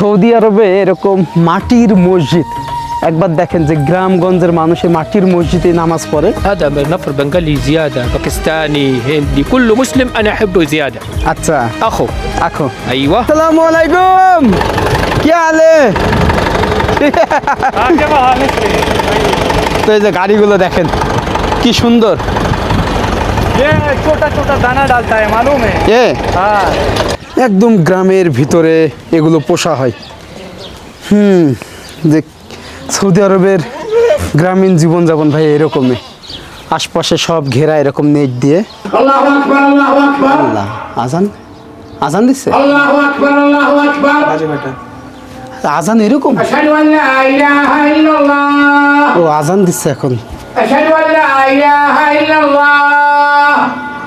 Saudi আরবে এরকম মাটির মসজিদ একবার দেখেন যে গ্রামগঞ্জের মানুষে মাটির মসজিদে নামাজ পড়ে। هذا نفر بنغالي زيادة باكستاني هندي كل مسلم أنا أحبه زيادة আচ্ছা أخو আখো أيوة আসসালামু আলাইকুম কি হালে তো এই যে গাড়িগুলো দেখেন কি সুন্দর ये छोटा छोटा दाना डालता है मालूम है এ हाँ একদম গ্রামের ভিতরে এগুলো পোষা হয়। যে সৌদি আরবের গ্রামীণ জীবনযাপন ভাই এরকমই, আশপাশে সব ঘেরা এরকম নেট দিয়ে। আল্লাহু আকবার আল্লাহু আকবার আল্লাহ আজান আজান দিচ্ছে, আল্লাহু আকবার আল্লাহু আকবার আজান এরকম আশহাদু আল্লা ইলাহা ইল্লাল্লাহ ও আজান দিচ্ছে এখন। আশহাদু আল্লা ইলাহা ইল্লাল্লাহ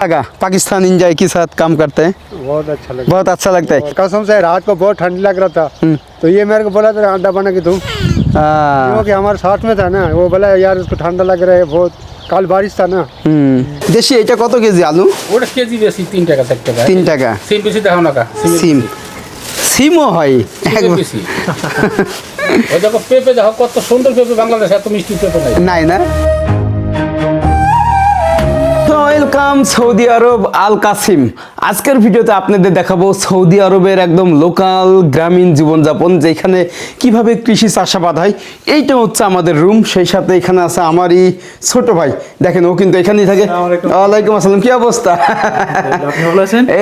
लगा पाकिस्तान इंडिया के साथ काम करते हैं, बहुत अच्छा लगता है। कसम से रात को बहुत ठंड लग रहा था तो ये मेरे को बोला था अंडा बना के तुम क्योंकि हमारे साथ में था ना, वो बोला यार उसको ठंडा लग रहा है बहुत, कल बारिश था ना। দেশি এটা কত কেজি আলু? ওটা কেজি বেশি 3 টাকা থাকতে পারে 3 টাকা। সিম বেশি দেখো না কা সিম সিমও হয় একবার বেশি ওই দেখো পেঁপে দেখো কত সুন্দর পেঁপে, বাংলাদেশে এত মিষ্টি পেঁপে নাই নাই না। ওয়েলকাম সৌদি আরব আল কাসিম। আজকের ভিডিওতে আপনাদের দেখাবো সৌদি আরবের একদম লোকাল গ্রামীণ জীবনযাপন, যেখানে কিভাবে কৃষি চাষাবাদ হয়। এইটা হচ্ছে আমাদের রুম, সেই সাথে এখানে আছে আমারই ছোট ভাই, দেখেন ও কিন্তু এখানেই থাকে। ওয়ালাইকুম আসসালাম, কি অবস্থা?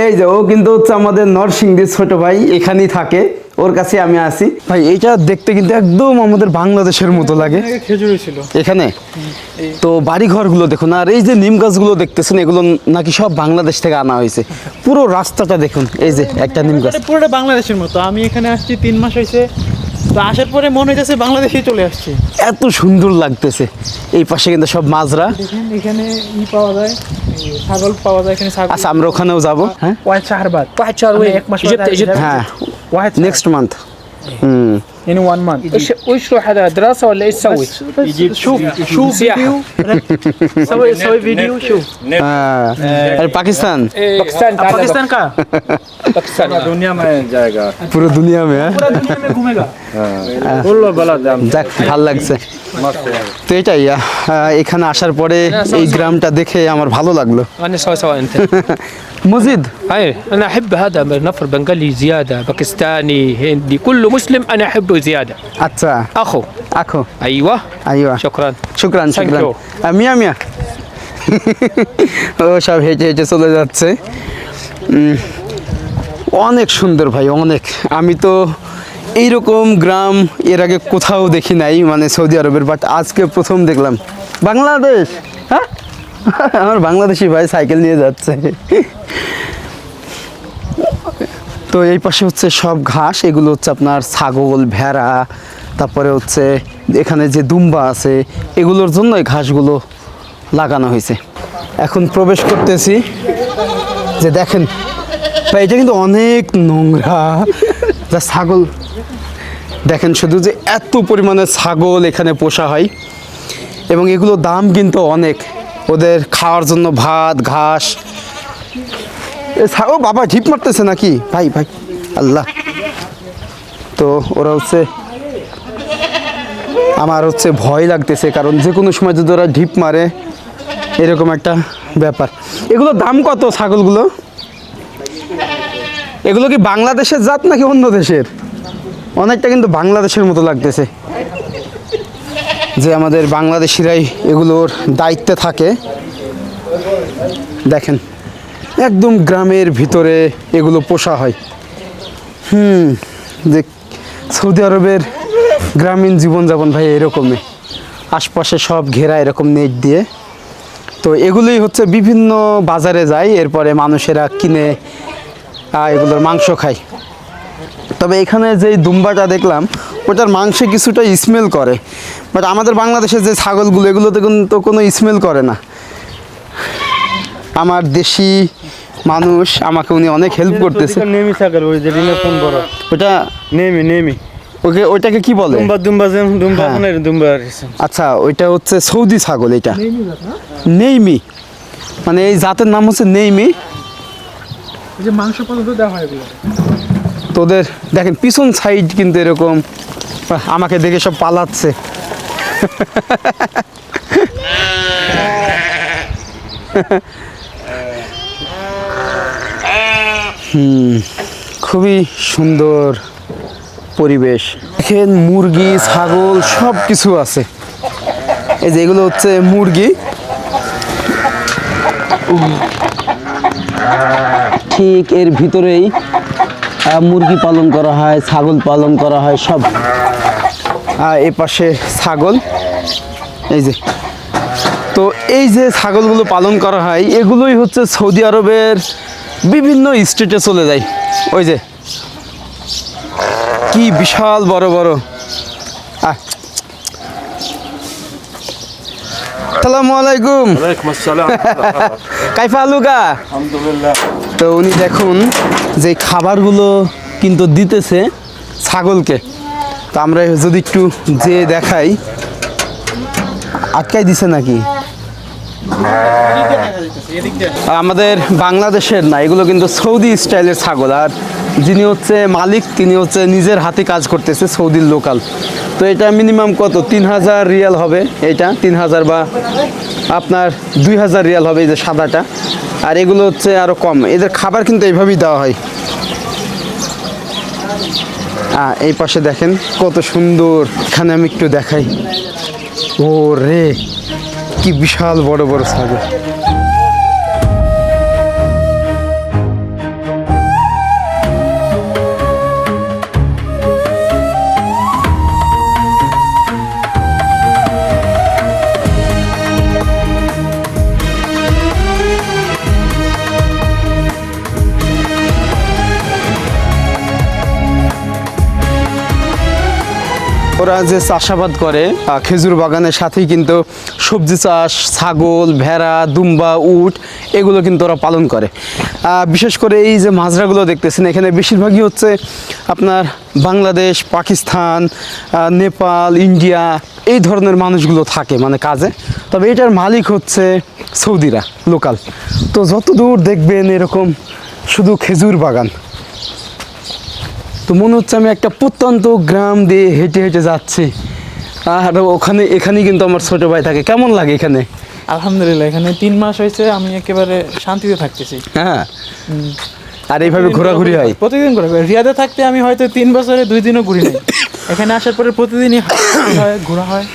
এই যে ও কিন্তু হচ্ছে আমাদের নরসিংদীর ছোট ভাই, এখানেই থাকে, ওর কাছে আমি আসি। ভাই এইটা দেখতে কিন্তু একদম আমাদের বাংলাদেশের মতো লাগে। খেজুরি ছিল এখানে তো বাড়ি ঘরগুলো দেখুন, আর এই যে নিম গাছগুলো দেখতেছেন এগুলো নাকি সব বাংলাদেশ থেকে আনা হয়েছে। পুরো রাস্তাটা দেখুন, এই যে একটা নিম গাছ। পুরোটা বাংলাদেশের মতো। আমি এখানে আসছি 3 মাস হয়েছে, তো আসার পরে মনে হইতেছে বাংলাদেশেই চলে আসছি। এত সুন্দর লাগতেছে। এই পাশে কিন্তু সব মাজরা। দেখেন এখানে পাওয়া যায়, ছাগল পাওয়া যায় এখানে ছাগল। আচ্ছা আমরা ওখানেও যাবো। হ্যাঁ واحد شهر بعد واحد شهر وين؟ এক মাস جبت جبت হ্যাঁ واحد নেক্সট মান্থ। يعني 1 month وش روح هذا دراسة ولا ايش تسوي؟ شوف سياحة. فيديو سوي فيديو شوف আর পাকিস্তান पाकिस्तान का पाकिस्तान का पाकिस्तान दुनिया में जाएगा পুরো দুনিয়া মে। হ্যাঁ पूरा दुनिया में घूमेगा। যাক ভাল লাগছে। তো এটাই এখানে আসার পরে এই গ্রামটা দেখে আমার ভালো লাগলো। انا سوا سوا انت মসজিদ اي انا احب هذا نفر بنغالي زيادة باكستاني هندي كل مسلم انا احبه زيادة আচ্ছা اخو আখো ايوه আইয়া شكرا শুক্রান Thank শুক্রান। you. মিয়া মিয়া ও সব হেঁটে হেঁটে চলে যাচ্ছে। অনেক সুন্দর ভাই, অনেক। আমি তো এইরকম গ্রাম এর আগে কোথাও দেখি নাই, মানে সৌদি আরবের, বাট আজকে প্রথম দেখলাম। বাংলাদেশ, হ্যাঁ আমার বাংলাদেশি ভাই সাইকেল নিয়ে যাচ্ছে। তো এই পাশে হচ্ছে সব ঘাস, এগুলো হচ্ছে আপনার ছাগল, ভেড়া, তারপরে হচ্ছে এখানে যে দুম্বা আছে এগুলোর জন্য এই ঘাসগুলো লাগানো হয়েছে। এখন প্রবেশ করতেছি, যে দেখেন ভাই এটা কিন্তু অনেক নোংরা। যা ছাগল দেখেন, শুধু যে এত পরিমাণে ছাগল এখানে পোষা হয়, এবং এগুলোর দাম কিন্তু অনেক। ওদের খাওয়ার জন্য ভাত, ঘাস। ও বাবা ঢিপ মারতেছে নাকি ভাই? ভাই আল্লাহ। তো ওরা হচ্ছে, আমার হচ্ছে ভয় লাগতেছে, কারণ যে কোনো সময় যদি ওরা ঢিপ মারে এরকম একটা ব্যাপার। এগুলোর দাম কত ছাগলগুলো? এগুলো কি বাংলাদেশের জাত নাকি অন্য দেশের? অনেকটা কিন্তু বাংলাদেশের মতো লাগতেছে, যে আমাদের বাংলাদেশিরাই এগুলোর দায়িত্বে থাকে। দেখেন একদম গ্রামের ভিতরে এগুলো পোষা হয়। যে সৌদি আরবের গ্রামীণ জীবনযাপন ভাই এরকমই, আশপাশে সব ঘেরা এরকম নেট দিয়ে। তো এগুলোই হচ্ছে বিভিন্ন বাজারে যায়, এরপরে মানুষেরা কিনে এগুলোর মাংস খায়। তবে এখানে যেই দুম্বাটা দেখলাম ওটার মাংসে কিছুটা স্মেল করে, বাট আমাদের বাংলাদেশের যে ছাগলগুলো এগুলোতে কিন্তু কোনো স্মেল করে না। আমার দেশি মানুষ, আমাকে উনি অনেক হেল্প করতেছে। नेमी ছাগল ওই যে রিনা ফোন বড় ওটা নেমি ওইটাকে কি বলে? দুম্বা হ্যাঁ। মানে দুম্বা। আচ্ছা ওইটা হচ্ছে সৌদি ছাগল, এটা নেইমি, মানে এই জাতের নাম হচ্ছে নেইমি। এই যে মাংস পর্যন্ত দেওয়া হয় এগুলো। তো ওদের দেখেন পিছন সাইড কিন্তু এরকম আমাকে দেখে সব পালাচ্ছে। খুবই সুন্দর পরিবেশ। দেখেন মুরগি ছাগল সব কিছু আছে। এই যে এগুলো হচ্ছে মুরগি, ঠিক এর ভিতরেই মুরগি পালন করা হয়, ছাগল পালন করা হয় সব। এ পাশে ছাগল, এই যে তো এই যে ছাগলগুলো পালন করা হয় এগুলোই হচ্ছে সৌদি আরবের বিভিন্ন স্টেটে চলে যায়। ওই যে কি বিশাল বড় বড়। আসসালামু আলাইকুম। ওয়ালাইকুম আসসালাম। কাইফা আলুকা? আলহামদুলিল্লাহ। তো উনি দেখুন যে খাবারগুলো কিন্তু দিতেছে ছাগলকে। তো আমরা যদি একটু যে দেখাই, আটকাই দিছে নাকি? আমাদের বাংলাদেশের না, এগুলো কিন্তু সৌদি স্টাইলের ছাগল। আর যিনি হচ্ছে মালিক তিনি হচ্ছে নিজের হাতে কাজ করতেছে, সৌদির লোকাল। তো এটা মিনিমাম কত 3000 রিয়াল হবে, এটা 3000 বা আপনার 2000 রিয়াল হবে এই যে সাদাটা। আর এগুলো হচ্ছে আরও কম। এদের খাবার কিন্তু এইভাবেই দেওয়া হয়। এই পাশে দেখেন কত সুন্দর। এখানে আমি একটু দেখাই। ও রে, কি বিশাল বড় বড় ছাগল। ওরা যে চাষাবাদ করে খেজুর বাগানের সাথেই কিন্তু সবজি চাষ, ছাগল, ভেড়া, দুম্বা, উট এগুলো কিন্তু ওরা পালন করে। বিশেষ করে এই যে মাজরাগুলো দেখতেছেন এখানে বেশিরভাগই হচ্ছে আপনার বাংলাদেশ, পাকিস্তান, নেপাল, ইন্ডিয়া এই ধরনের মানুষগুলো থাকে মানে কাজে। তবে এটার মালিক হচ্ছে সৌদিরা লোকাল। তো যত দূর দেখবেন এরকম শুধু খেজুর বাগান। তো মনে হচ্ছে আমি একটা প্রত্যন্ত গ্রাম দিয়ে হেঁটে হেঁটে যাচ্ছি। আর এখানেই কিন্তু আমার ছোট ভাই থাকে। কেমন লাগে এখানে? আলহামদুলিল্লাহ, এখানে 3 মাস হয়েছে, আমি একেবারে শান্তিতে থাকতেছি। হ্যাঁ, আর এইভাবে ঘোরাঘুরি হয় প্রতিদিন ঘোরাঘুরি। রিয়াদে থাকতে আমি হয়তো 3 বছরে 2 দিনও ঘুরি নাই। এখানে আসার পরে প্রতিদিনই হয়, ঘোরা হয়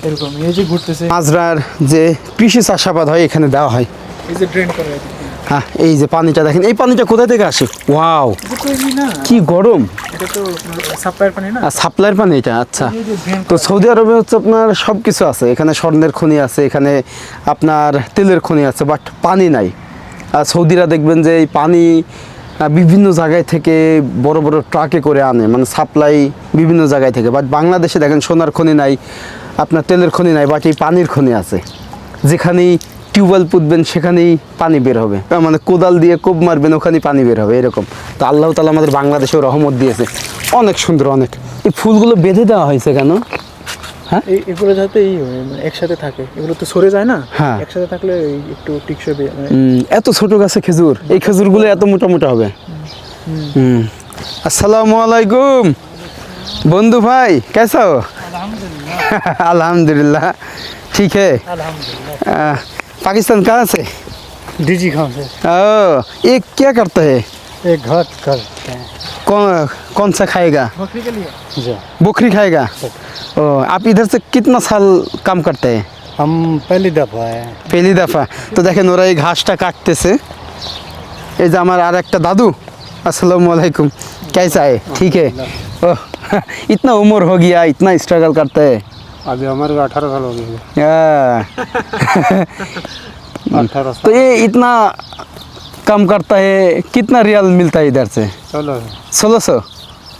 এরকম। এই যে ঘুরতেছে। মাজরার যে কৃষি চাষাবাদ হয় এখানে দেওয়া হয়। এই যে ড্রেন করে, হ্যাঁ, এই যে পানিটা দেখেন, এই পানিটা কোথা থেকে আসে? ওয়াও, কি গরম! এটা তো সাপ্লাইয়ের পানি না? সাপ্লাইয়ের পানি এটা। আচ্ছা, তো সৌদি আরবে হচ্ছে আপনার সব কিছু আছে। এখানে স্বর্ণের খনি আছে, এখানে আপনার তেলের খনি আছে, বাট পানি নাই। আর সৌদিরা দেখবেন যে এই পানি বিভিন্ন জায়গায় থেকে বড় বড় ট্রাকে করে আনে, মানে সাপ্লাই বিভিন্ন জায়গায় থেকে। বাট বাংলাদেশে দেখেন সোনার খনি নাই, আপনার তেলের খনি নাই, বাট এই পানির খনি আছে। যেখানেই টিউবওয়েল পুঁতবেন সেখানেই পানি বের হবে, মানে কোদাল দিয়ে কোপ মারবেন ওখানেই পানি বের হবে এরকম। তো আল্লাহ তাআলা আমাদের বাংলাদেশেও রহমত দিয়েছে। অনেক সুন্দর, অনেক। এই ফুলগুলো বেঁধে দেওয়া হয়েছে কেন? হ্যাঁ, এগুলো যাতে মানে একসাথে থাকে, এগুলো তো সরে যায় না। হ্যাঁ, একসাথে থাকলে একটু টিকসই। এত ছোট গাছে খেজুর, এই খেজুরগুলো এত মোটা মোটা হবে। আসসালামু আলাইকুম বন্ধু ভাই, कैसा हो? अल्हम्दुलिल्लाह, ठीक है। पाकिस्तान कहाँ से? डीजी गाँव से। ये क्या करता है? एक घर करते हैं। कौन सा खाएगा? बकरी के लिए जी, बकरी खाएगा। ओ, आप इधर से कितना साल काम करते हैं? हम पहली दफ़ा है। पहली दफ़ा। तो देखें ওরা এই ঘাসটা কাটতেছে। এই যে আমার আর একটা দাদু। अस्सलाम वालेकुम, कैसा है? ठीक है। ओह, इतना उम्र हो गया, इतना स्ट्रगल करते हैं। अभी हमारे को 18 साल हो गए। 18 तो ये इतना कम करता है, कितना रियाल मिलता है इधर से? चलो 1600,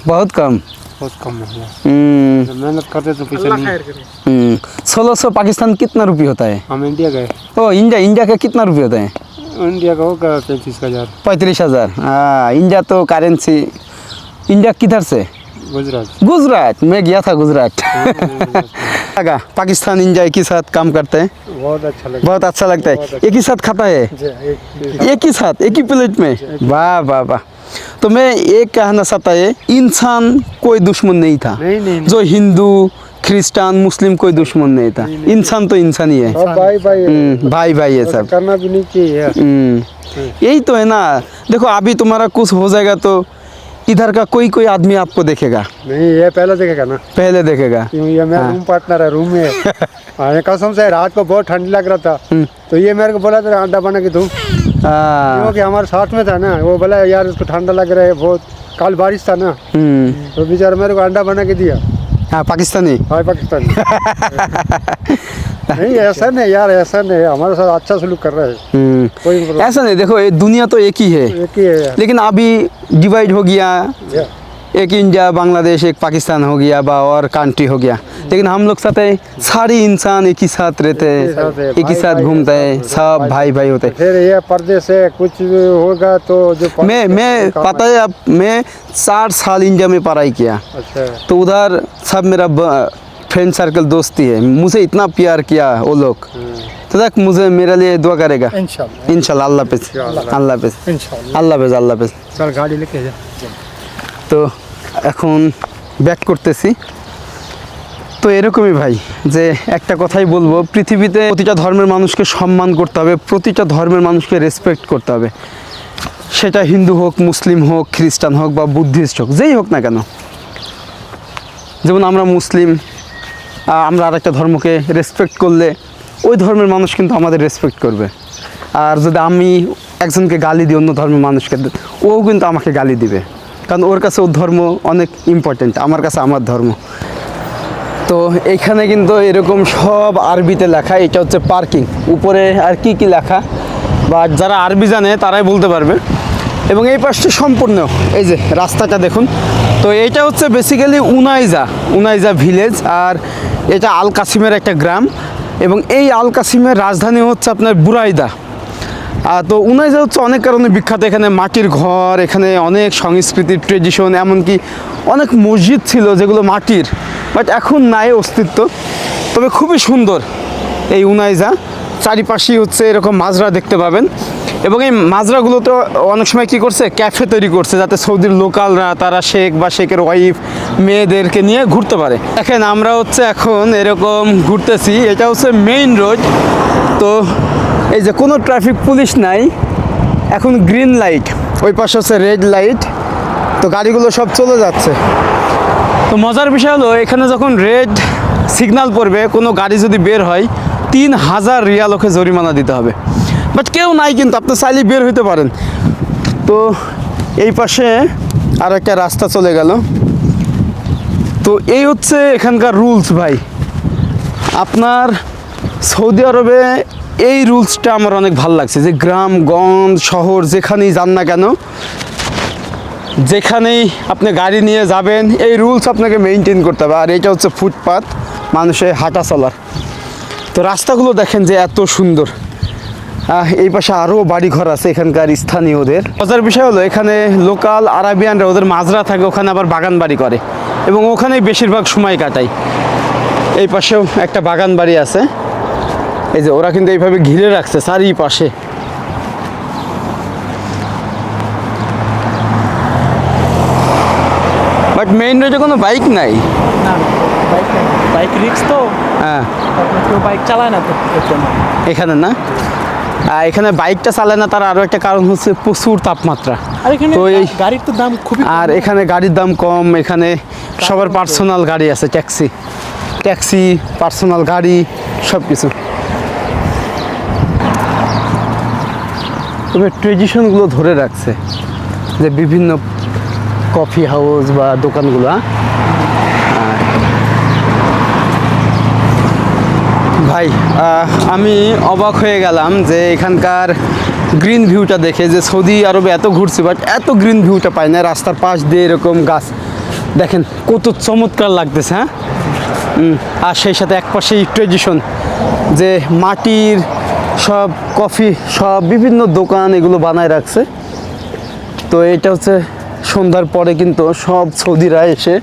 बहुत कम। बहुत कम है। हम्म, मेहनत करते तो पीछे नहीं। 1600 पाकिस्तान कितना रुपये होता है? हम इंडिया गए। ओ, इंडिया का कितना रुपये होता है? इंडिया का होगा 35,000। 35,000। हाँ, इंडिया तो करेंसी। इंडिया किधर से? गुजरात। गुजरात, मैं गया था गुजरात। लगा पाकिस्तान इंडिया एक ही साथ काम करते हैं, बहुत अच्छा लगा। बहुत अच्छा लगता है। एक ही साथ खाता है, एक ही साथ, एक ही प्लेट में। वाह वाह वाह। तो मैं ये कहना चाहता है इंसान कोई दुश्मन नहीं था। नहीं। जो हिंदू क्रिश्चियन मुस्लिम कोई दुश्मन नहीं था। इंसान तो इंसान ही है। और भाई भाई भाई भाई है सब। करना भी नहीं चाहिए। यही तो है ना। देखो अभी तुम्हारा कुछ हो जाएगा तो इधर का कोई कोई आदमी आपको देखेगा, नहीं ये पहले देखेगा ना, पहले देखेगा। क्यों ये मेरा रूम पार्टनर है, रूम में है। कसम से रात को बहुत ठंड लग रहा था, तो ये मेरे को बोला तेरा अंडा बना के तुम, क्योंकि हमारे साथ में था ना, वो बोला यार उसको ठंडा लग रहा है बहुत, कल बारिश था ना, तो बेचारा मेरे को अंडा बना के दिया। हाँ पाकिस्तानी। हाँ पाकिस्तानी। नहीं ऐसा नहीं यार, ऐसा नहीं, हमारे साथ अच्छा सलूक कर रहा है, कोई मतलब ऐसा नहीं। देखो ये दुनिया तो एक ही है, एक ही है यार। लेकिन अभी डिवाइड हो गया, या, एक इंडिया बांग्लादेश एक पाकिस्तान हो गया बा और कंट्री हो गया, लेकिन हम लोग साथ है, सारे इंसान एक ही साथ रहते हैं, एक ही साथ घूमते हैं, सब भाई भाई होते हैं। फिर ये पर्दे से कुछ होगा तो जो मैं पता है अब मैं 4 साल इंडिया में पढ़ाई किया, अच्छा तो उधर सब मेरा फ्रेंड सर्कल दोस्ती है, मुझे इतना प्यार किया वो लोग, तो देख मुझे मेरे लिए दुआ करेगा इंशाल्लाह। इंशाल्लाह। अल्लाह हाफिज़, अल्लाह हाफिज़, इंशाल्लाह। আল্লাহ হাফেজ, আল্লাহ হাফেজ। चल गाड़ी लेके जा। তো এখন ব্যাক করতেছি। তো এরকমই ভাই, যে একটা কথাই বলবো, পৃথিবীতে প্রতিটা ধর্মের মানুষকে সম্মান করতে হবে, প্রতিটা ধর্মের মানুষকে রেসপেক্ট করতে হবে, সেটা হিন্দু হোক, মুসলিম হোক, খ্রিস্টান হোক বা বুদ্ধিস্ট হোক, যেই হোক না কেন। যেমন আমরা মুসলিম, আমরা আরেকটা ধর্মকে রেসপেক্ট করলে ওই ধর্মের মানুষ কিন্তু আমাদের রেসপেক্ট করবে। আর যদি আমি একজনকে গালি দিই অন্য ধর্মের মানুষকে, ও কিন্তু আমাকে গালি দিবে, কারণ ওর কাছে ওর ধর্ম অনেক ইম্পর্টেন্ট, আমার কাছে আমার ধর্ম। তো এইখানে কিন্তু এরকম সব আরবিতে লেখা, এটা হচ্ছে পার্কিং। উপরে আর কি কি লেখা বা যারা আরবি জানে তারাই বলতে পারবে। এবং এই পাশটা সম্পূর্ণ এই যে রাস্তাটা দেখুন। তো এইটা হচ্ছে বেসিক্যালি উনাইজা ভিলেজ, আর এটা আল কাসিমের একটা গ্রাম, এবং এই আল কাসিমের রাজধানী হচ্ছে আপনার বুরাইদা। তো উনাইজা হচ্ছে অনেক কারণে বিখ্যাত। এখানে মাটির ঘর, এখানে অনেক সংস্কৃতি ট্রেডিশন, এমনকি অনেক মসজিদ ছিল যেগুলো মাটির, বাট এখন নাই অস্তিত্ব। তবে খুবই সুন্দর এই উনাইজা, চারিপাশেই হচ্ছে এরকম মাজরা দেখতে পাবেন। এবং এই মাজরাগুলোতে অনেক সময় কী করছে, ক্যাফে তৈরি করছে, যাতে সৌদির লোকালরা তারা শেখ বা শেখের ওয়াইফ মেয়েদেরকে নিয়ে ঘুরতে পারে। দেখেন আমরা হচ্ছে এখন এরকম ঘুরতেছি, এটা হচ্ছে মেইন রোড। তো এই যে কোনো ট্রাফিক পুলিশ নাই, এখন গ্রিন লাইট, ওই পাশে হচ্ছে রেড লাইট, তো গাড়িগুলো সব চলে যাচ্ছে। তো মজার বিষয় হলো এখানে যখন রেড সিগন্যাল পড়বে, কোনো গাড়ি যদি বের হয় 3000 রিয়াল ওকে জরিমানা দিতে হবে। বাট কেউ নাই, কিন্তু আপনি চাইলে বের হইতে পারেন। তো এই পাশে আর একটা রাস্তা চলে গেল। তো এই হচ্ছে এখানকার রুলস ভাই। আপনার সৌদি আরবে এই রুলসটা আমার অনেক ভালো লাগছে, যে গ্রামগঞ্জ শহর যেখানেই যান না কেন, যেখানেই আপনি গাড়ি নিয়ে যাবেন এই রুলস আপনাকে মেনটেন করতে হবে। আর এটা হচ্ছে ফুটপাত, মানুষের হাঁটা চলার। তো রাস্তাগুলো দেখেন যে এত সুন্দর। এই পাশে আরও বাড়িঘর আছে এখানকার স্থানীয়দের। মজার বিষয় হলো এখানে লোকাল আরাবিয়ানরা ওদের মাজরা থাকে, ওখানে আবার বাগান বাড়ি করে এবং ওখানেই বেশিরভাগ সময় কাটায়। এই পাশেও একটা বাগান বাড়ি আছে, এই যে ওরা কিন্তু এইভাবে ঘিরে রাখছে চারিপাশে। বাট মেইন রোডে কোনো বাইক নাই। না বাইক রিক্স তো, হ্যাঁ কেউ বাইক চালায় না তো এখানে না। এখানে বাইকটা চালায় না, তার আরও একটা কারণ হচ্ছে প্রচুর তাপমাত্রা। আর এখানে তো এই গাড়ির তো দাম খুবই, আর এখানে গাড়ির দাম কম, এখানে সবার পার্সোনাল গাড়ি আছে, ট্যাক্সি পার্সোনাল গাড়ি সব কিছু। তবে ট্রেডিশনগুলো ধরে রাখছে, যে বিভিন্ন কফি হাউস বা দোকানগুলো। ভাই আমি অবাক হয়ে গেলাম যে এখানকার গ্রিন ভিউটা দেখে, যে সৌদি আরবে এত ঘুরছি বাট এত গ্রিন ভিউটা পাই না। রাস্তার পাশ দিয়ে এরকম গাছ দেখেন কত চমৎকার লাগতেছে। হ্যাঁ, আর সেই সাথে একপাশেই ট্রেডিশন, যে মাটির সব কফি সব বিভিন্ন দোকান এগুলো বানায় রাখছে। তো এটা হচ্ছে সন্ধ্যার পরে কিন্তু সব সৌদিরা এসে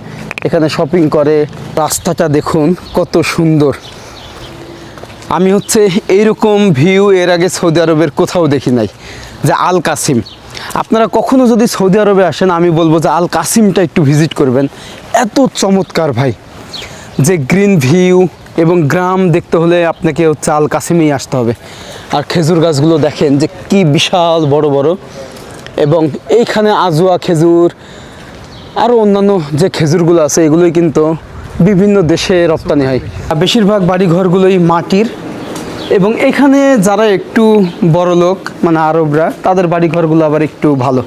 এখানে শপিং করে। রাস্তাটা দেখুন কত সুন্দর। আমি হচ্ছে এইরকম ভিউ এর আগে সৌদি আরবের কোথাও দেখি নাই, যে আল কাসিম আপনারা কখনো যদি সৌদি আরবে আসেন আমি বলবো যে আল কাসিমটা একটু ভিজিট করবেন। এত চমৎকার ভাই, যে গ্রিন ভিউ এবং গ্রাম দেখতে হলে আপনাকে হচ্ছে আল কাসিমেই আসতে হবে। আর খেজুর গাছগুলো দেখেন যে কি বিশাল বড় বড়, এবং এইখানে আজোয়া খেজুর আরও অন্যান্য যে খেজুরগুলো আছে এগুলোই কিন্তু বিভিন্ন দেশে রপ্তানি হয়। আর বেশিরভাগ বাড়িঘরগুলোই মাটির, এবং এখানে যারা একটু বড় লোক মানে আরবরা তাদের বাড়িঘরগুলো আবার একটু ভালো।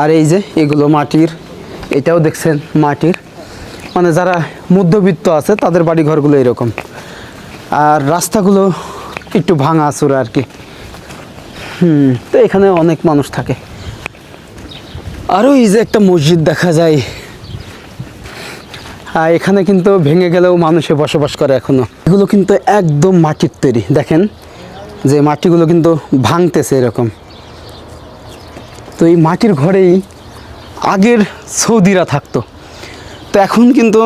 আর এই যে এগুলো মাটির, এটাও দেখছেন মাটির, মানে যারা মধ্যবিত্ত আছে তাদের বাড়িঘরগুলো এরকম। আর রাস্তাগুলো একটু ভাঙা চূড়া আর কি। তো এখানে অনেক মানুষ থাকে। আরও এই যে একটা মসজিদ দেখা যায়, এখানে কিন্তু ভেঙে গেলেও মানুষে বসবাস করে এখনো। এগুলো কিন্তু একদম মাটির তৈরি, দেখেন যে মাটিগুলো কিন্তু ভাঙতেছে এরকম। তো এই মাটির ঘরেই আগের সৌদিরা থাকতো। তো এখন কিন্তু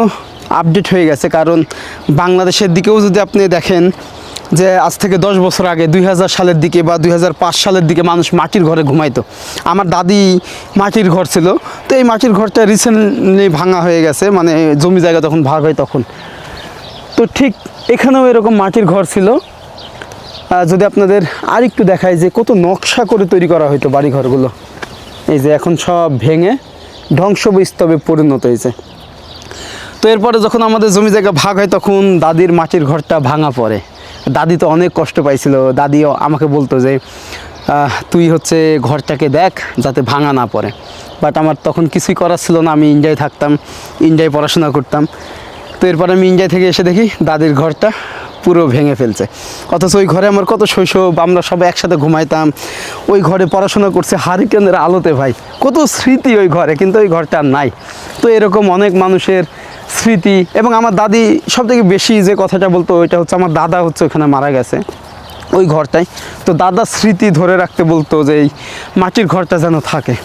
আপডেট হয়ে গেছে, কারণ বাংলাদেশের দিকেও যদি আপনি দেখেন যে আজ থেকে 10 বছর আগে 2000 সালের দিকে বা 2005 সালের দিকে মানুষ মাটির ঘরে ঘুমাইতো। আমার দাদি মাটির ঘর ছিল, তো এই মাটির ঘরটা রিসেন্টলি ভাঙা হয়ে গেছে, মানে জমি জায়গা তখন ভাগ হয় তখন। তো ঠিক এখানেও এরকম মাটির ঘর ছিল। যদি আপনাদের আর একটু দেখায় যে কত নকশা করে তৈরি করা হতো বাড়িঘরগুলো, এই যে এখন সব ভেঙে ধ্বংসস্তূপে পরিণত হয়েছে। তো এরপরে যখন আমাদের জমি জায়গা ভাগ হয় তখন দাদির মাটির ঘরটা ভাঙা পড়ে। দাদি তো অনেক কষ্ট পাইছিল। দাদিও আমাকে বলতো যে তুই হচ্ছে ঘরটাকে দেখ যাতে ভাঙা না পড়ে। বাট আমার তখন কিছুই করার ছিল না, আমি ইন্ডিয়ায় থাকতাম, ইন্ডিয়ায় পড়াশোনা করতাম। তো এরপরে আমি ইন্ডিয়া থেকে এসে দেখি দাদির ঘরটা পুরো ভেঙে ফেলছে। অথচ ওই ঘরে আমার কত শৈশব, আমরা সবাই একসাথে ঘুমাইতাম, ওই ঘরে পড়াশোনা করছে হারিকেনের আলোতে ভাই, কত স্মৃতি ওই ঘরে, কিন্তু ওই ঘরটা আর নাই। তো এরকম অনেক মানুষের স্মৃতি। এবং আমার দাদি সবথেকে বেশি যে কথাটা বলতো ওইটা হচ্ছে আমার দাদা হচ্ছে ওখানে মারা গেছে ওই ঘরটাই। তো দাদার স্মৃতি ধরে রাখতে বলতো যে এই মাটির ঘরটা যেন থাকে।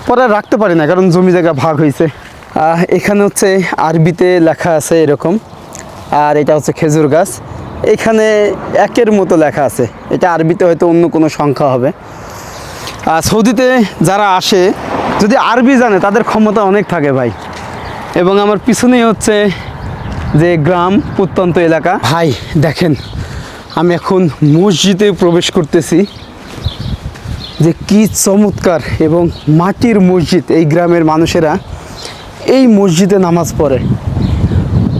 পরে আর রাখতে পারি না কারণ জমি জায়গা ভাগ হয়েছে। এখানে হচ্ছে আরবিতে লেখা আছে এরকম, আর এটা হচ্ছে খেজুর গাছ। এখানে একের মতো লেখা আছে, এটা আরবিতে হয়তো অন্য কোনো সংখ্যা হবে। সৌদিতে যারা আসে যদি আরবি জানে তাদের ক্ষমতা অনেক থাকে ভাই। এবং আমার পিছনেই হচ্ছে যে গ্রাম প্রত্যন্ত এলাকা। ভাই দেখেন আমি এখন মসজিদে প্রবেশ করতেছি, যে কি চমৎকার এবং মাটির মসজিদ। এই গ্রামের মানুষেরা এই মসজিদে নামাজ পড়ে।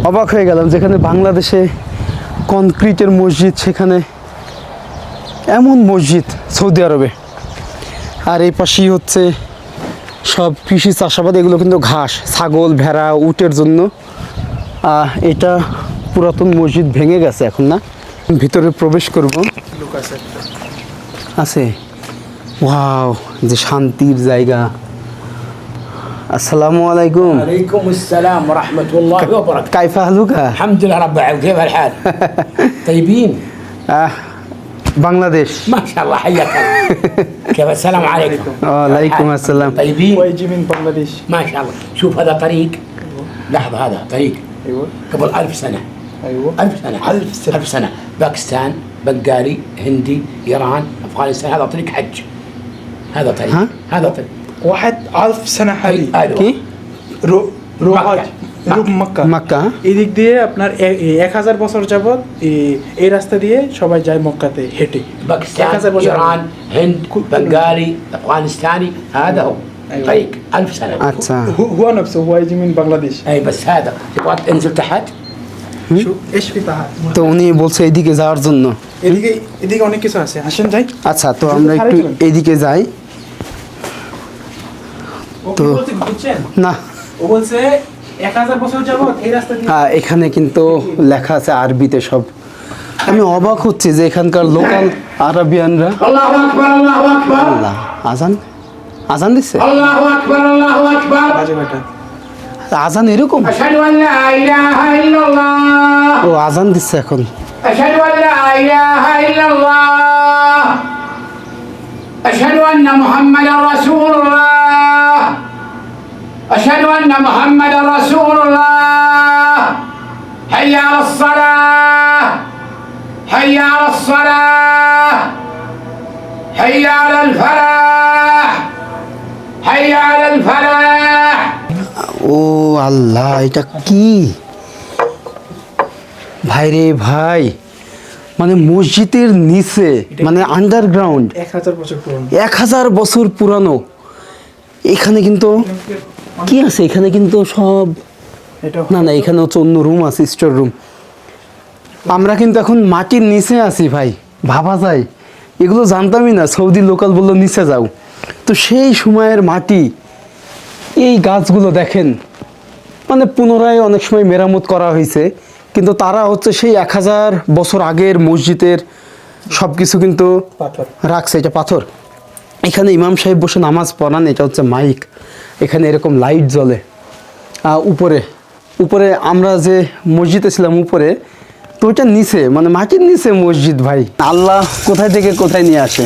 অবাক হয়ে গেলাম, যেখানে বাংলাদেশে কনক্রিটের মসজিদ সেখানে এমন মসজিদ সৌদি আরবে। আর এই পাশেই হচ্ছে সব কৃষি চাষাবাদ, এগুলো কিন্তু ঘাস, ছাগল, ভেড়া, উটের জন্য। এটা পুরাতন মসজিদ ভেঙে গেছে এখন, না ভিতরে প্রবেশ করব। আছে ওয়াও, যে শান্তির জায়গা। আসসালামু আলাইকুম। عليكم السلام ورحمة الله وبركاته. কাইফা হালুকা? الحمد لله رب العالمين. كيف الحال؟ طيبين؟ বাংলাদেশ। ما شاء الله حياك الله. كيف السلام عليكم. ওয়ালাইকুম আসসালাম। طيبين؟ ويجي من بنغلاديش. ما شاء الله. شوف هذا طريق. لحظة، هذا طريق ايوه قبل 1000 سنة. ايوه 1000 سنة. 1000 سنة. باكستان، بنغالي، هندي، إيران، أفغانستان. هذا طريق حج. هذا طريق. ها؟ هذا طريق. 1000 سنة حالي. أيوة. কি রোহাজ রূপ মক্কা। মক্কা? এদিক দিয়ে আপনার 1000 বছর যাবত এই রাস্তা দিয়ে সবাই যায় মক্কাতে হেঁটে। باكستان، 1000 بشر. إيران، هند، بنغالي، أفغانستاني. هذا هو أيوة. طريق 1000 سنة. আচ্ছা। هو نفسه هو يجي من بنغلاديش. أي بس هذا تبغى تنزل تحت. شو ايش في تحت؟ তো উনি বলছে এইদিকে যাওয়ার জন্য। এদিকে এদিকে অনেক কিছু আছে, আসেন যাই। আচ্ছা, তো আমরা একটু এইদিকে যাই। ও কি বলছে বুঝছেন? না, ও বলছে 1000 বছর যাবত এই রাস্তা দিয়ে। এখানে কিন্তু লেখা আছে আরবিতে সব। আমি অবাক হচ্ছি যে এখানকার লোকাল আরবিয়ানরা। الله أكبر الله أكبر. আল্লাহ, আজান আজান দিচ্ছে। الله أكبر الله أكبر. বাজে বেটা। আজান এরকম? أشهد أن لا إله إلا الله. ও আজান দিচ্ছে এখন। أشهد أن لا إله إلا الله. أشهد أن محمدا رسول الله. أشهد أن محمدا رسول الله. حي على الصلاة. حي على الصلاة. حي على الفلاح. আল্লাহ, এটা কি ভাই রে ভাই, মানে মসজিদের নিচে, মানে আন্ডারগ্রাউন্ড 1000 বছর পুরনো। 1000 বছর পুরানো। এখানে কিন্তু কি আছে, এখানে কিন্তু সব, এটা না না, এখানে হচ্ছে অন্য রুম আছে, স্টোর রুম। আমরা কিন্তু এখন মাটির নিচে আছি ভাই, ভাবা যায়, এগুলো জানতামই না। সৌদি লোকাল বললো নিচে যাও, তো সেই সময়ের মাটি, এই গাছগুলো দেখেন, মানে পুনরায় অনেক সময় মেরামত করা হয়েছে, কিন্তু তারা হচ্ছে সেই 1000 বছর আগের মসজিদের সব কিছু কিন্তু পাথর। রাখছে। এটা পাথর। এখানে ইমাম সাহেব বসে নামাজ পড়ান, এটা হচ্ছে মাইক। এখানে এরকম লাইট জ্বলে উপরে উপরে। আমরা যে মসজিদে ছিলাম উপরে, তো ওইটা নিচে, মানে মাটির নিচে মসজিদ ভাই। আল্লাহ কোথায় থেকে কোথায় নিয়ে আসে।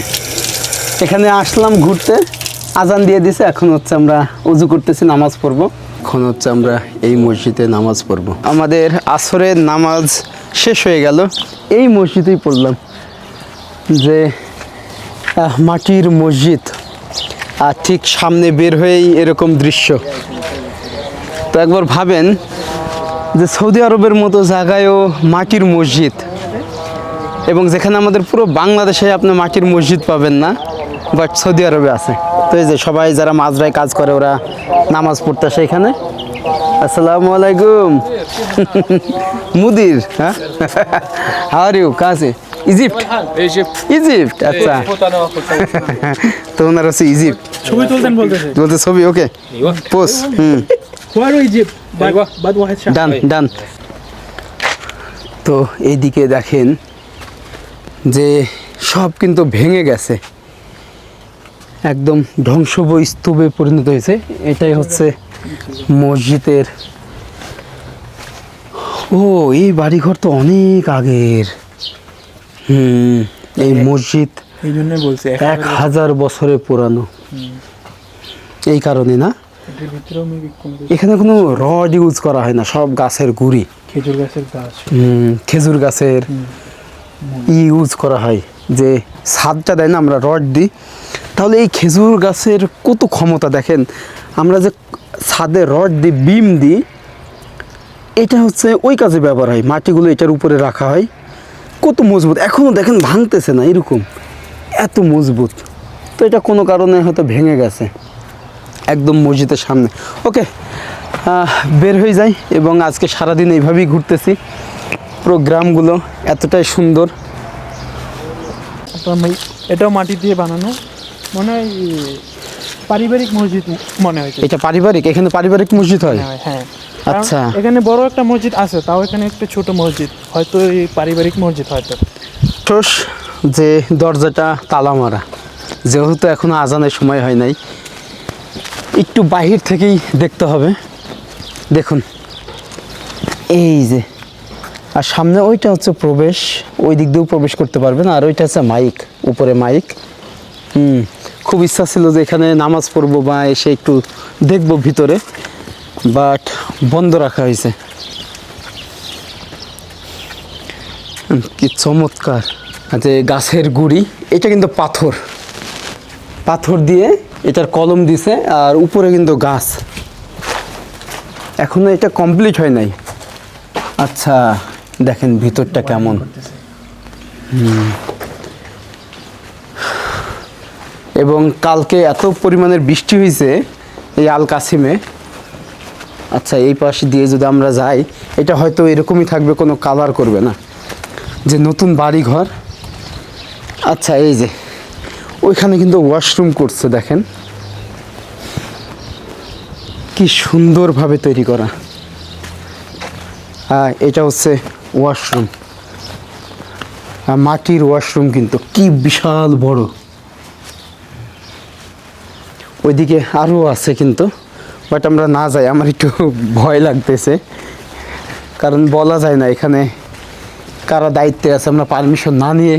এখানে আসলাম ঘুরতে, আজান দিয়ে দিছে, এখন হচ্ছে আমরা উজু করতেছি, নামাজ পড়বো। এখন হচ্ছে আমরা এই মসজিদে নামাজ পড়বো। আমাদের আসরের নামাজ শেষ হয়ে গেল, এই মসজিদেই পড়লাম, যে মাটির মসজিদ, আর ঠিক সামনে বের হয়েই এরকম দৃশ্য। তো একবার ভাবেন যে সৌদি আরবের মতো জায়গায়ও মাটির মসজিদ, এবং যেখানে আমাদের পুরো বাংলাদেশে আপনি মাটির মসজিদ পাবেন না, বাট সৌদি আরবে আছে। তো এই যে সবাই যারা মাজরায় কাজ করে, ওরা নামাজ পড়তেছে এখানে। আসসালামু আলাইকুম মুদির, হ্যাঁ, হাউ আর ইউ, কাছে ইজিপ্ট? ايجيبت ইজিপ্ট, আচ্ছা। তো ওনার হচ্ছে ইজিপ্ট ছবি তুলতেন বলতেছে। বলতে, ছবি ওকে ايوه পোস্ট, হোয়ার ইজিপ্ট أيوة. বাদ ওয়াহিদ শাহ। ডান ডান। তো এইদিকে দেখেন যে সব কিন্তু ভেঙে গেছে, একদম ধ্বংসব স্তূপে পরিণত হয়েছে। এটাই হচ্ছে মসজিদের। ও, এই বাড়িঘর তো অনেক আগের। এই মসজিদ এই জন্যই বলছি 1000 বছরের পুরানো, এই কারণে না। এটার ভিতরেও মেবি কোনো কিছু, এখানে কোনো রড ইউজ করা হয় না, সব গাছের গুঁড়ি, খেজুর গাছের গাছ। খেজুর গাছের ইউজ করা হয়। যে ছাদটা দেয় না, আমরা রড দিই, তাহলে এই খেজুর গাছের কত ক্ষমতা দেখেন। আমরা যে ছাদে রড দিই, বিম দিই, এটা হচ্ছে ওই কাজে ব্যবহার হয়। মাটিগুলো এটার উপরে রাখা হয়, কত মজবুত, এখনও দেখেন ভাঙতেছে না, এরকম এত মজবুত। তো এটা কোনো কারণে হয়তো ভেঙে গেছে একদম মসজিদের সামনে। ওকে, বের হয়ে যাই, এবং আজকে সারাদিন এইভাবেই ঘুরতেছি। প্রোগ্রামগুলো এতটাই সুন্দর। এটাও মাটি দিয়ে বানানো, মনে হয় পারিবারিক মসজিদ মনে হয়। এটা পারিবারিক, এখানে পারিবারিক মসজিদ হয়। হ্যাঁ, আচ্ছা। কারণ এখানে বড় একটা মসজিদ আছে, তাও এখানে একটা ছোট মসজিদ, হয়তো এই পারিবারিক মসজিদ হয়তো। ঠোস যে দরজাটা তালা মারা, যেহেতু এখনো আজানের সময় হয় নাই, একটু বাহির থেকেই দেখতে হবে। দেখুন এই যে, আর সামনে ওইটা হচ্ছে প্রবেশ, ওই দিক দিয়েও প্রবেশ করতে পারবেন। আর ওইটা হচ্ছে মাইক, উপরে মাইক। খুব ইচ্ছা ছিল যে এখানে নামাজ পড়বো বা এসে একটু দেখবো ভিতরে, বাট বন্ধ রাখা হয়েছে। কি চমৎকার যে গাছের গুঁড়ি, এটা কিন্তু পাথর, পাথর দিয়ে এটার কলম দিছে, আর উপরে কিন্তু গাছ। এখনো এটা কমপ্লিট হয় নাই। আচ্ছা, দেখেন ভিতরটা কেমন। এবং কালকে এত পরিমাণের বৃষ্টি হয়েছে এই আল কাসিমে। আচ্ছা, এই পাশ দিয়ে যদি আমরা যাই, এটা হয়তো এরকমই থাকবে, কোনো কালার করবে না, যে নতুন বাড়ি ঘর। আচ্ছা, এই যে ওইখানে কিন্তু ওয়াশরুম করছে, দেখেন কি সুন্দরভাবে তৈরি করা। এটা হচ্ছে ওয়াশরুম, মাটির ওয়াশরুম, কিন্তু কি বিশাল বড়। ওইদিকে আরও আছে কিন্তু, বাট আমরা না যাই, আমার একটু ভয় লাগতেছে, কারণ বলা যায় না এখানে কারা দায়িত্বে আছে। আমরা পারমিশন না নিয়ে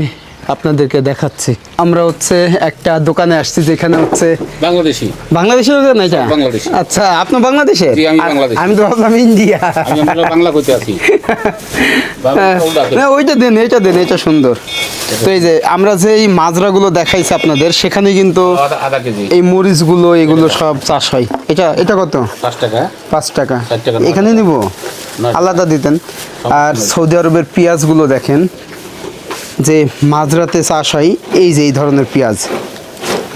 আপনাদেরকে দেখাচ্ছি। আমরা হচ্ছে একটা দোকানে আসছি যেখানে হচ্ছে বাংলাদেশি বাংলাদেশের দোকান এটা? বাংলাদেশি। আচ্ছা, আপনি বাংলাদেশের? জি, আমি আর বাংলাদেশি। আমি তো ভাবলাম ইন্ডিয়া। আমি আমরা বাংলা কইতে আছি না, ওইটা দেন, এটা দেন, এটা সুন্দর। তো এই যে আমরা যে এই মাজরাগুলো দেখাইছি আপনাদের, সেখানে কিন্তু আধা কেজি এই মরিচগুলো এগুলো সব চাষ হয়। এটা এটা কত? 5 টাকা 5 টাকা। 4 টাকা। এখানে নিব, আলাদা দিতেন। আর সৌদি আরবের পেঁয়াজগুলো দেখেন, যে মাজরাতে চাষ হয় এই যে এই ধরনের পেঁয়াজ।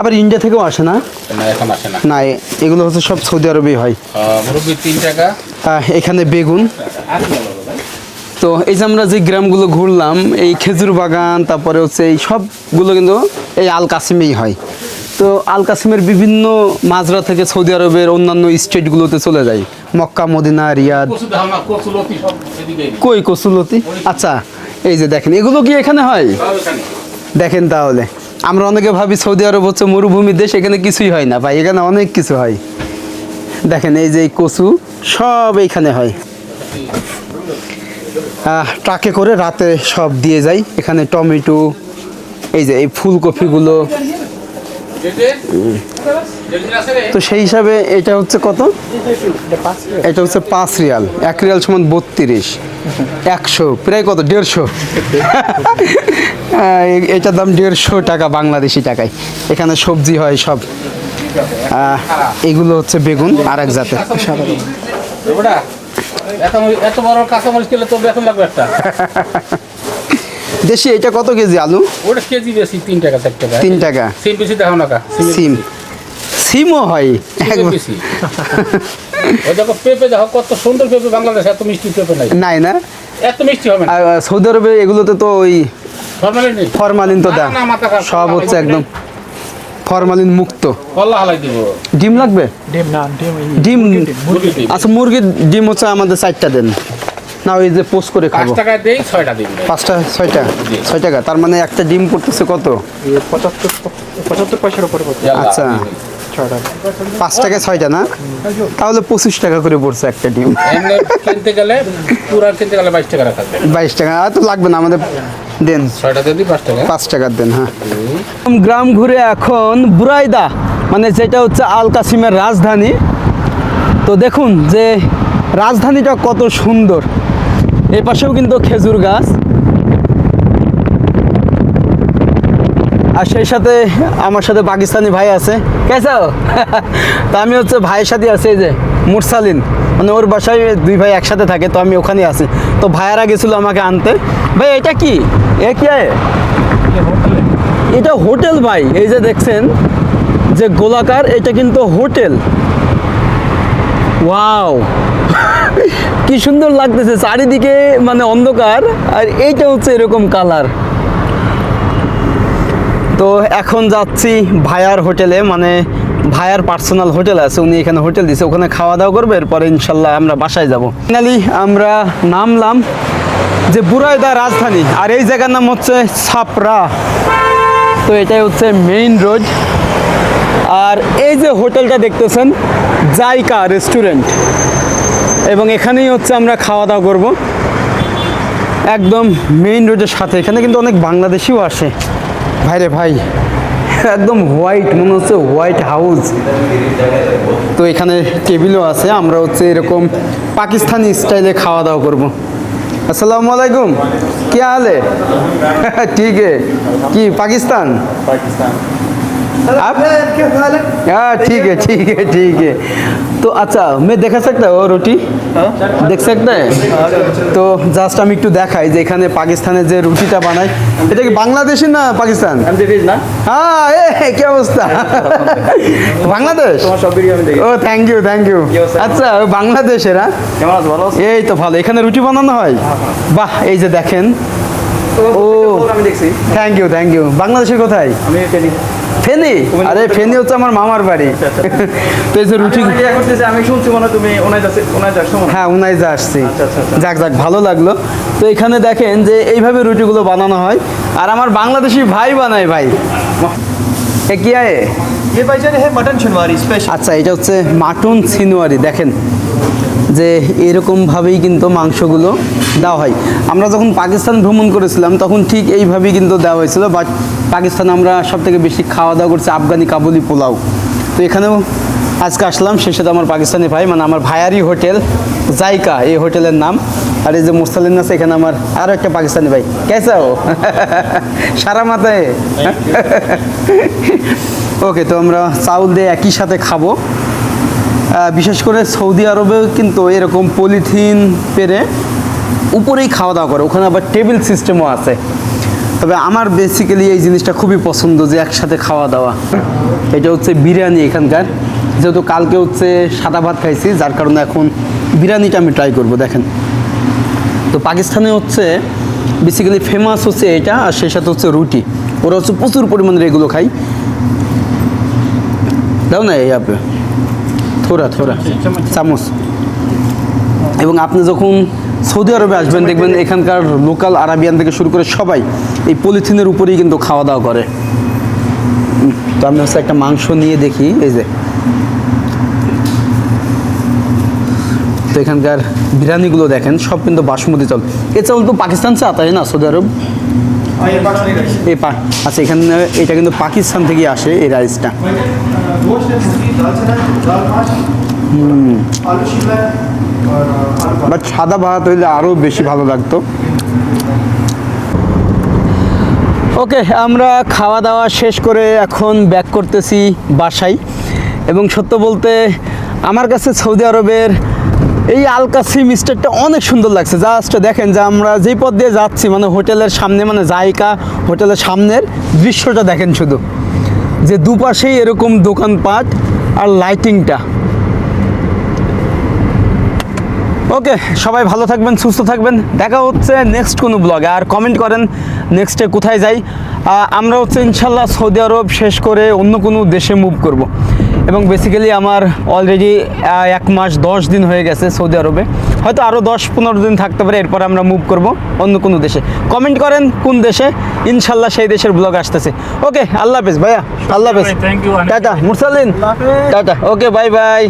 আবার ইন্ডিয়া থেকেও আসে না? না, এখন আসে না। না, এগুলো হচ্ছে সব সৌদি আরবেই হয়। মুরব্বি 3 টাকা। এখানে বেগুন। তো এই যে আমরা যে গ্রামগুলো ঘুরলাম, এই খেজুর বাগান, তারপরে হচ্ছে এই সবগুলো কিন্তু এই আল কাসিমেই হয়। তো আল কাসিমের বিভিন্ন মাজরা থেকে সৌদি আরবের অন্যান্য স্টেটগুলোতে চলে যায়, মক্কা, মদিনা, রিয়াদ। কচু দাও না, কচু লতি সব এদিকে। কই কসুলতি? আচ্ছা, এই যে দেখেন, এগুলো কি এখানে হয়? দেখেন তাহলে, আমরা অনেকে ভাবি সৌদি আরব হচ্ছে মরুভূমির দেশ, এখানে কিছুই হয় না ভাই, এখানে অনেক কিছু হয়। দেখেন এই যে এই কচু সব এইখানে হয়। ট্রাকে করে রাতে সব দিয়ে যায়। এখানে টমেটো, এই যে এই ফুলকপিগুলো। তো সেই হিসাবে এটা হচ্ছে কত? এটা হচ্ছে 5 রিয়াল। 1 রিয়াল সমান 32, 100 প্রায় কত, 150। এটার দাম 150 টাকা বাংলাদেশি টাকায়। এখানে সবজি হয় সব। এগুলো হচ্ছে বেগুন, আর এক জাতের। ওটা এত বড় কাঁচামরিচ কিলো তো বেতন লাগবে একটা। দেশি এটা কত কেজি আলু? ওটা কেজি বেশি 3 টাকা 4 টাকা। 3 টাকা। সিম বেশি দেখো না কা। সিম, সিমও হয় একবার। বেশি। ওই দেখো পেঁপে দেখো কত সুন্দর পেঁপে, বাংলাদেশে এত মিষ্টি পেঁপে নাই। নাই না? এত মিষ্টি হবে না। আর সৌদি আরবে এগুলোতে তো ওই ফরমালিন নেই। ফরমালিন তো না, দেয়, না, মাথা খারাপ। সব হচ্ছে একদম ফরমালিন মুক্ত। কল্লা হালাই দিব। ডিম লাগবে? ডিম না, ডিম? মুরগির ডিম। আচ্ছা, মুরগির ডিম হচ্ছে আমাদের 4টা দেন না, ওই যে পোস্ট করে 5 খাবো। টাকায় দেই 6টা দিন। 5টা 6টা? 6 টাকা। তার মানে একটা ডিম পড়তেছে কত? 75 পয়সার উপরে পড়ছে। আচ্ছা, 6 টাকা। 5 টাকায় 6টা না? তাহলে 25 টাকা করে পড়ছে একটা ডিম। এমনি কিনতে গেলে পুরা কিনতে গেলে 22 টাকা রাখা যায়। 22 টাকা। আর তো লাগবে না আমাদের, দেন 6টা দিয়ে দিই 5 টাকা। 5 টাকার দেন। হ্যাঁ, গ্রাম ঘুরে এখন বুরাইদা, মানে যেটা হচ্ছে আল কাসিমের রাজধানী। তো দেখুন যে রাজধানীটা কত সুন্দর। এই পাশেও কিন্তু খেজুর গাছ, আর সেই সাথে আমার সাথে পাকিস্তানি ভাই আছে। কেসা? তা আমি হচ্ছে ভাইয়ের সাথে আছি, এই যে মুরসালিন, মানে ওর বাসায় 2 ভাই একসাথে থাকে, তো আমি ওখানে আছি। তো ভাইয়ারা গেছিলো আমাকে আনতে। ভাই এটা কি? এ কি? এটা হোটেল ভাই, এই যে দেখছেন যে গোলাকার, এটা কিন্তু হোটেল। ওয়াও, কি সুন্দর লাগতেছে চারিদিকে, মানে অন্ধকার, আর এইটা হচ্ছে এরকম কালার। তো এখন যাচ্ছি ভাইয়ার হোটেলে, মানে ভাইয়ার পার্সোনাল হোটেল আছে, উনি এখানে হোটেল দিছে, ওখানে খাওয়া দাওয়া করবে, এরপরে ইনশাল্লাহ আমরা বাসায় যাব। ফাইনালি আমরা নামলাম যে বুরাইদা রাজধানী, আর এই জায়গার নাম হচ্ছে ছাপরা। তো এটাই হচ্ছে মেইন রোড। আর এই যে হোটেলটা দেখতেছেন, জাইকা রেস্টুরেন্ট, এবং এখানেই হচ্ছে আমরা খাওয়া দাওয়া করব একদম মেইন রোডের সাথে। এখানে কিন্তু অনেক বাংলাদেশিও আসে ভাইরে ভাই, একদম হোয়াইট, মনে হচ্ছে হোয়াইট হাউস। তো এখানে টেবিলও আছে, আমরা হচ্ছে এরকম পাকিস্তানি স্টাইলে খাওয়া দাওয়া করব। अस्सलाम वालेकुम, क्या हाल है? ठीक है। कि पाकिस्तान? आप? हाँ, ठीक है ठीक है ठीक है। तो अच्छा, मैं देखा सकता हूँ रोटी? देख सकता है? তো জাস্ট আমি একটু দেখাই যে এখানে পাকিস্তানের যে রুটিটা বানায়, এটা কি বাংলাদেশি না পাকিস্তান? হ্যাঁ, কি অবস্থা? বাংলাদেশ? ও, থ্যাংক ইউ থ্যাংক ইউ। আচ্ছা, বাংলাদেশের? এই তো ভালো। এখানে রুটি বানানো হয়? বাহ, এই যে দেখেন। ও, থ্যাংক ইউ থ্যাংক ইউ। বাংলাদেশের কোথায়? ফেনী? আরে ফেনী হচ্ছে আমার মামার বাড়ি। তো এই যে রুটি, আমি শুনছি মনে তুমি হ্যাঁ, উনাইজা আসছি। যাক যাক, ভালো লাগলো। তো এখানে দেখেন যে এইভাবে রুটিগুলো বানানো হয়, আর আমার বাংলাদেশি ভাই বানায় ভাই। এ কি আয়ে ये भाईजान है मटन छुनवारी स्पेशल। আচ্ছা, এটা হচ্ছে মাটন ছিনুয়ারি। দেখেন যে এরকমভাবেই কিন্তু মাংসগুলো দেওয়া হয়। আমরা যখন পাকিস্তান ভ্রমণ করেছিলাম তখন ঠিক এইভাবেই কিন্তু দেওয়া হয়েছিল, বাট পাকিস্তানে আমরা সবথেকে বেশি খাওয়া দাওয়া করছি আফগানি কাবুলি পোলাও। তো এখানেও আজকে আসলাম, সেই সাথে আমার পাকিস্তানি ভাই, মানে আমার ভাইয়ারই হোটেল জাইকা, এই হোটেলের নাম। আর এই যে মুরসালিন আছে, এখানে আমার আরও একটা পাকিস্তানি ভাই। কেসা ও সারা মাথায়। ওকে, তো আমরা চাউল দিয়ে একই সাথে খাবো। বিশেষ করে সৌদি আরবেও কিন্তু এরকম পলিথিন পেরে উপরেই খাওয়া দাওয়া করে, ওখানে আবার টেবিল সিস্টেমও আছে। তবে আমার বেসিক্যালি এই জিনিসটা খুবই পছন্দ, যে একসাথে খাওয়া দাওয়া। এটা হচ্ছে বিরিয়ানি এখানকার, যেহেতু কালকে হচ্ছে সাদা ভাত খাইছি, যার কারণে এখন বিরিয়ানিটা আমি ট্রাই করব। দেখেন, তো পাকিস্তানে হচ্ছে বেসিক্যালি ফেমাস হচ্ছে এটা, আর সেই সাথে হচ্ছে রুটি। ওরা হচ্ছে প্রচুর পরিমাণে এগুলো খাই। দাও না এই আপে থোড়া থোড়া চামচ। এবং আপনি যখন সৌদি আরবে আসবেন দেখবেন এখানকার লোকাল আরাবিয়ান থেকে শুরু করে সবাই এই পলিথিনের উপরেই কিন্তু খাওয়া দাওয়া করে। তো আমি হচ্ছে একটা মাংস নিয়ে দেখি, এই যে তো এখানকার বিরিয়ানিগুলো দেখেন সব কিন্তু বাসমতি চাউল। এ চাউল তো পাকিস্তান সে আতা হয় না সৌদি আরব? আচ্ছা, এখানে এটা কিন্তু পাকিস্তান থেকে আসে এই রাইসটা। বাট সাদা ভাত হইলে আরও বেশি ভালো লাগতো। ওকে, আমরা খাওয়া দাওয়া শেষ করে এখন ব্যাক করতেছি বাসায়। এবং সত্য বলতে আমার কাছে সৌদি আরবের এই আল কাসিম স্টেটটা অনেক সুন্দর লাগছে। জাস্ট দেখেন যে আমরা যেই পথ দিয়ে যাচ্ছি, মানে হোটেলের সামনে, মানে জায়গা হোটেলের সামনের দৃশ্যটা দেখেন, শুধু যে দুপাশেই এরকম দোকানপাট আর লাইটিংটা। ওকে, সবাই ভালো থাকবেন, সুস্থ থাকবেন। দেখা হচ্ছে নেক্সট কোনো ব্লগে। আর কমেন্ট করেন নেক্সটে কোথায় যাই। আমরা হচ্ছে ইনশাল্লাহ সৌদি আরব শেষ করে অন্য কোনো দেশে মুভ করব। এবং বেসিক্যালি আমার অলরেডি 1 মাস 10 দিন হয়ে গেছে সৌদি আরবে, হয়তো আরও 10-15 দিন থাকতে পারে, এরপর আমরা মুভ করব অন্য কোনো দেশে। কমেন্ট করেন কোন দেশে, ইনশাল্লাহ সেই দেশের ব্লগ আসতেছে। ওকে, আল্লাহ হাফেজ ভাইয়া, আল্লাহ হাফেজ, টাটা মুরসালিন, টাটা। ওকে, বাই বাই।